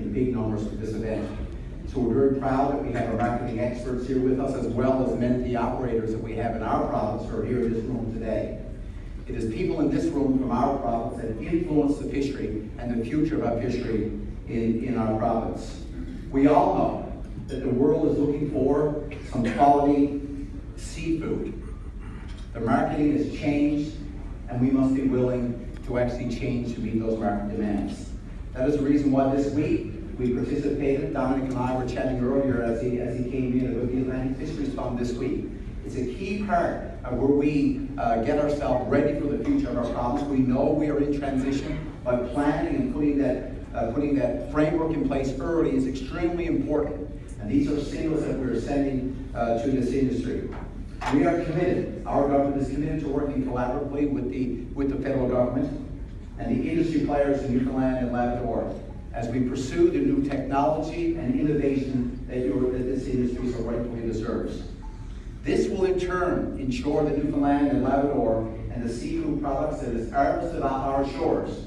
in big numbers for this event. So we're very proud that we have our marketing experts here with us, as well as many of the operators that we have in our province who are here in this room today. It is people in this room from our province that influence the fishery and the future of our fishery in our province. We all know that the world is looking for some quality seafood. The marketing has changed, and we must be willing to actually change to meet those market demands. That is the reason why this week we participated. Dominic and I were chatting earlier as he came in about the Atlantic Fisheries Fund this week. It's a key part of where we get ourselves ready for the future of our province. We know we are in transition. By planning and putting that framework in place early is extremely important. And these are signals that we're sending to this industry. We are committed. Our government is committed to working collaboratively with the federal government and the industry players in Newfoundland and Labrador as we pursue the new technology and innovation that this industry so rightfully deserves. This will in turn ensure that Newfoundland and Labrador and the seafood products that is harvested off our shores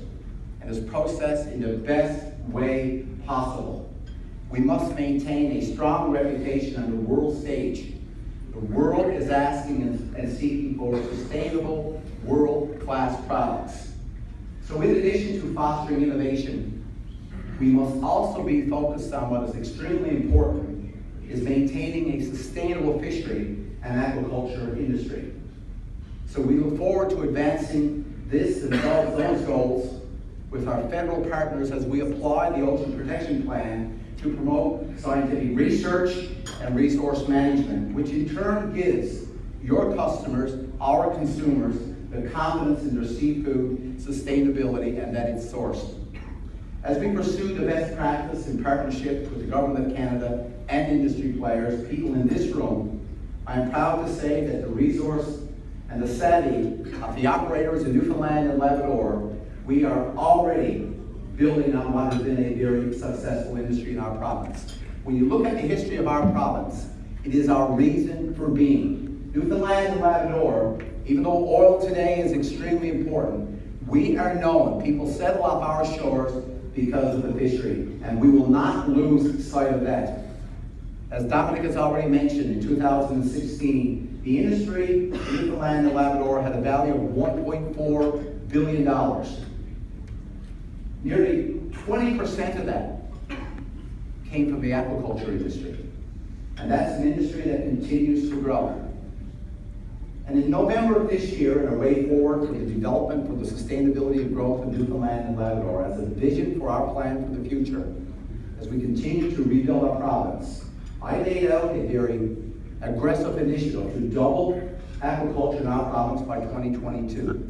and is processed in the best way possible. We must maintain a strong reputation on the world stage. The world is asking and seeking for sustainable, world-class products. So in addition to fostering innovation, we must also be focused on what is extremely important, is maintaining a sustainable fishery and aquaculture industry. So we look forward to advancing this and those goals with our federal partners as we apply the Ocean Protection Plan to promote scientific research and resource management, which in turn gives your customers, our consumers, the confidence in their seafood sustainability and that it's sourced. As we pursue the best practice in partnership with the Government of Canada and industry players, people in this room, I am proud to say that the resource and the savvy of the operators in Newfoundland and Labrador, we are already building on what has been a very successful industry in our province. When you look at the history of our province, it is our reason for being. Newfoundland and Labrador, even though oil today is extremely important, we are known. People settle off our shores because of the fishery, and we will not lose sight of that. As Dominic has already mentioned, in 2016, the industry in Newfoundland and Labrador had a value of $1.4 billion. Nearly 20% of that came from the aquaculture industry. And that's an industry that continues to grow. And in November of this year, in our way forward for the development for the sustainability of growth in Newfoundland and Labrador, as a vision for our plan for the future, as we continue to rebuild our province, I laid out a very aggressive initiative to double aquaculture in our province by 2022.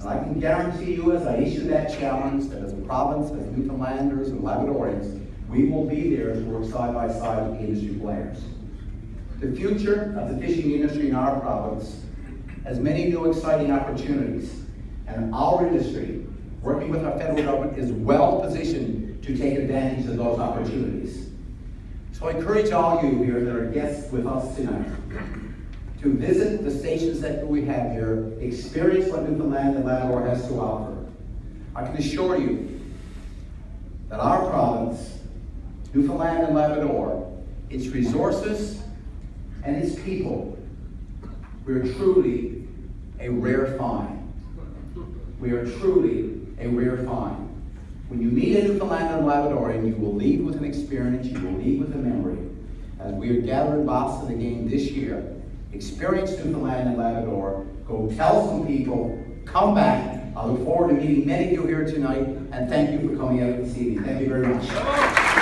And I can guarantee you, as I issue that challenge, that as a province, as Newfoundlanders and Labradorians, we will be there to work side by side with the industry players. The future of the fishing industry in our province has many new exciting opportunities, and our industry, working with our federal government, is well positioned to take advantage of those opportunities. So I encourage all you here that are guests with us tonight to visit the stations that we have here, experience what Newfoundland and Labrador has to offer. I can assure you that our province, Newfoundland and Labrador, its resources and its people, we're truly a rare find. We are truly a rare find. When you meet a Newfoundland and Labradorian, you will leave with an experience, you will leave with a memory. As we are gathered in Boston again this year, experience Newfoundland and Labrador, go tell some people, come back. I look forward to meeting many of you here tonight, and thank you for coming out this evening. Thank you very much.